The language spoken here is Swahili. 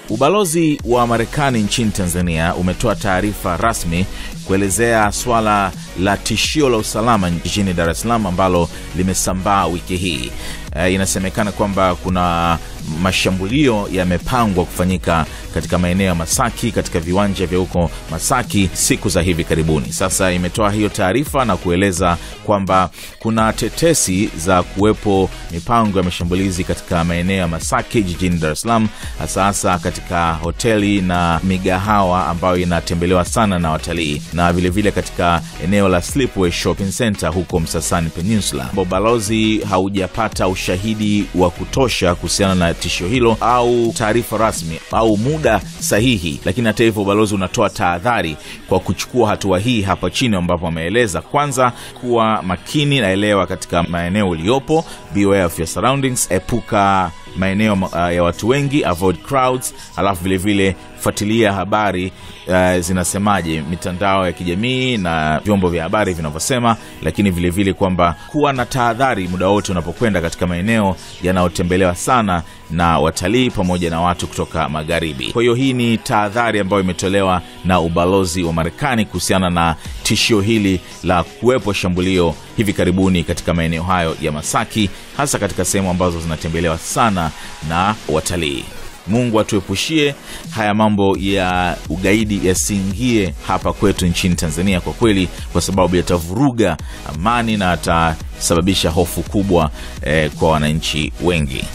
Ubalozi wa Marekani nchini Tanzania umetoa taarifa rasmi kuelezea swala la tishio la usalama jijini Dar es Salaam ambalo limesambaa wiki hii. Inasemekana kwamba kuna mashambulio yamepangwa kufanyika katika maeneo ya Masaki, katika viwanja vya huko Masaki siku za hivi karibuni. Sasa imetoa hiyo taarifa na kueleza kwamba kuna tetesi za kuwepo mipango ya mashambulizi katika maeneo ya Masaki jijini Dar es Salaam, hasa katika hoteli na migahawa ambayo inatembelewa sana na watalii, na vile vile katika eneo la Slipway Shopping Center huko Msasani Peninsula. Balozi haujapata ushahidi wa kutosha kuhusiana na tishio hilo au taarifa rasmi au muda sahihi, lakini hata hivyo balozi unatoa tahadhari kwa kuchukua hatua hii hapa chini, ambapo ameeleza kwanza kuwa makini na elewa katika maeneo uliyopo, beware of your surroundings, epuka maeneo ya watu wengi, avoid crowds, alafu vile vile fuatilia habari zinasemaje mitandao ya kijamii na vyombo vya habari vinavyosema, lakini vile vile kwamba kuwa na tahadhari muda wote unapokwenda katika maeneo yanayotembelewa sana na watalii pamoja na watu kutoka magharibi. Kwa hiyo hii ni tahadhari ambayo imetolewa na ubalozi wa Marekani kuhusiana na tishio hili la kuwepo shambulio hivi karibuni katika maeneo hayo ya Masaki, hasa katika sehemu ambazo zinatembelewa sana na watalii. Mungu atuepushie haya mambo ya ugaidi yasiingie hapa kwetu nchini Tanzania kwa kweli, kwa sababu yatavuruga amani na yatasababisha hofu kubwa kwa wananchi wengi.